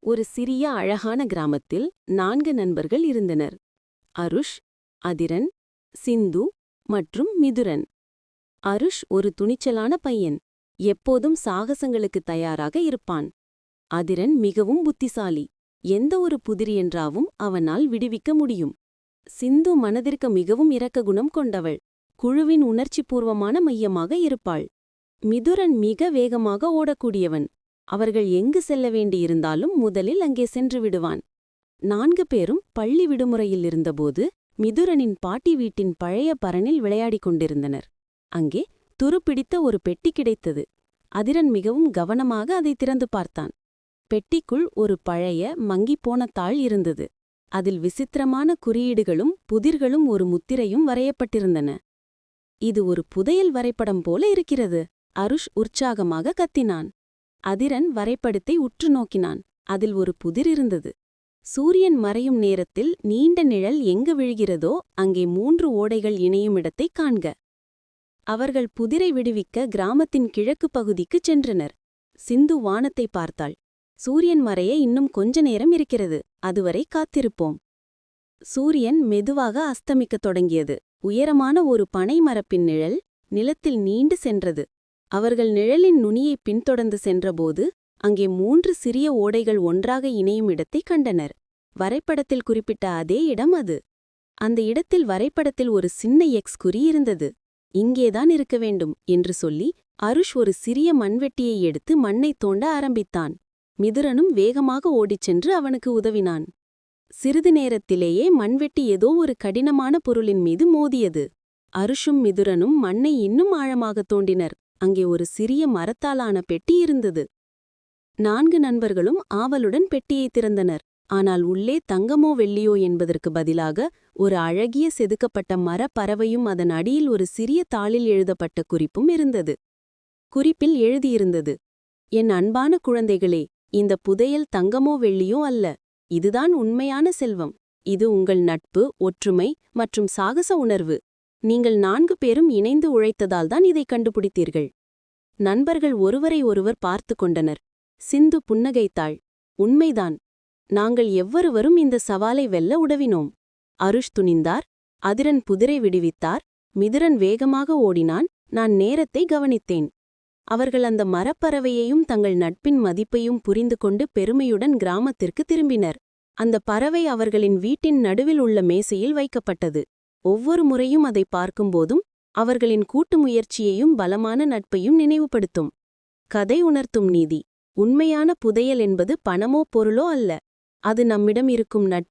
ஒரு சிறிய அழகான கிராமத்தில் 4 நண்பர்கள் இருந்தனர். அருஷ், அதிரன், சிந்து மற்றும் மிதுரன். அருஷ் ஒரு துணிச்சலான பையன். எப்போதும் சாகசங்களுக்கு தயாராக இருப்பான். அதிரன் மிகவும் புத்திசாலி. எந்த ஒரு புதிர் என்றாவும் அவனால் விடுவிக்க முடியும். சிந்து மனதிற்கு மிகவும் இரக்க குணம் கொண்டவள். குழுவின் உணர்ச்சிபூர்வமான மையமாக இருப்பாள். மிதுரன் மிக வேகமாக ஓடக்கூடியவன். அவர்கள் எங்கு செல்ல வேண்டியிருந்தாலும் முதலில் அங்கே சென்று விடுவான். 4 பேரும் பள்ளி விடுமுறையில் இருந்தபோது மிதுரனின் பாட்டி வீட்டின் பழைய பரணில் விளையாடிக் கொண்டிருந்தனர். அங்கே துருப்பிடித்த ஒரு பெட்டி கிடைத்தது. அதிரன் மிகவும் கவனமாக அதை திறந்து பார்த்தான். பெட்டிக்குள் ஒரு பழைய மங்கிப்போன தாள் இருந்தது. அதில் விசித்திரமான குறியீடுகளும் புதிர்களும் ஒரு முத்திரையும் வரையப்பட்டிருந்தன. இது ஒரு புதையல் வரைபடம் போல இருக்கிறது. அருஷ் உற்சாகமாக கத்தினான். அதிரன் வரைபடத்தை உற்று நோக்கினான். அதில் ஒரு புதிர் இருந்தது. சூரியன் மறையும் நேரத்தில் நீண்ட நிழல் எங்கு விழுகிறதோ அங்கே 3 ஓடைகள் இணையும் இடத்தைக் காண்க. அவர்கள் புதிரை விடுவிக்க கிராமத்தின் கிழக்கு பகுதிக்குச் சென்றனர். சிந்து வானத்தை பார்த்தாள். சூரியன் மறைய இன்னும் கொஞ்ச நேரம் இருக்கிறது. அதுவரை காத்திருப்போம். சூரியன் மெதுவாக அஸ்தமிக்கத் தொடங்கியது. உயரமான ஒரு பனை மரப்பின் நிழல் நிலத்தில் நீண்டு சென்றது. அவர்கள் நிழலின் நுனியைப் பின்தொடர்ந்து சென்றபோது அங்கே 3 சிறிய ஓடைகள் ஒன்றாக இணையும் இடத்தைக் கண்டனர். வரைபடத்தில் குறிப்பிட்ட அதே இடம் அது. அந்த இடத்தில் வரைபடத்தில் ஒரு சின்ன எக்ஸ் குறி இருந்தது. இங்கேதான் இருக்க வேண்டும் என்று சொல்லி அருஷ் ஒரு சிறிய மண்வெட்டியை எடுத்து மண்ணைத் தோண்ட ஆரம்பித்தான். மிதுரனும் வேகமாக ஓடிச் சென்று அவனுக்கு உதவினான். சிறிது நேரத்திலேயே மண்வெட்டி ஏதோ ஒரு கடினமான பொருளின் மீது மோதியது. அருஷும் மிதுரனும் மண்ணை இன்னும் ஆழமாக தோண்டினர். அங்கே ஒரு சிறிய மரத்தாலான பெட்டி இருந்தது. 4 நண்பர்களும் ஆவலுடன் பெட்டியை திறந்தனர். ஆனால் உள்ளே தங்கமோ வெள்ளியோ என்பதற்கு பதிலாக ஒரு அழகிய செதுக்கப்பட்ட மரப்பறவையும் அதன் அடியில் ஒரு சிறிய தாளில் எழுதப்பட்ட குறிப்பும் இருந்தது. குறிப்பில் எழுதியிருந்தது, என் அன்பான குழந்தைகளே, இந்த புதையல் தங்கமோ வெள்ளியோ அல்ல. இதுதான் உண்மையான செல்வம். இது உங்கள் நட்பு, ஒற்றுமை மற்றும் சாகச உணர்வு. நீங்கள் 4 பேரும் இணைந்து உழைத்ததால்தான் இதை கண்டுபிடித்தீர்கள். நண்பர்கள் ஒருவரை ஒருவர் பார்த்து கொண்டனர். சிந்து புன்னகைத்தாள். உண்மைதான். நாங்கள் எவ்வொருவரும் இந்த சவாலை வெல்ல உதவினோம். அருஷ் துணிந்தார். அதிரன் புதிரை விடுவித்தார். மிதுரன் வேகமாக ஓடினான். நான் நேரத்தை கவனித்தேன். அவர்கள் அந்த மரப்பறவையையும் தங்கள் நட்பின் மதிப்பையும் புரிந்து கொண்டு பெருமையுடன் கிராமத்திற்கு திரும்பினர். அந்த பறவை அவர்களின் வீட்டின் நடுவில் உள்ள மேசையில் வைக்கப்பட்டது. ஒவ்வொரு முறையும் அதை பார்க்கும்போதும் அவர்களின் கூட்டு முயற்சியையும் பலமான நட்பையும் நினைவுபடுத்தும். கதை உணர்த்தும் நீதி: உண்மையான புதையல் என்பது பணமோ பொருளோ அல்ல. அது நம்மிடம் இருக்கும் நட்பு,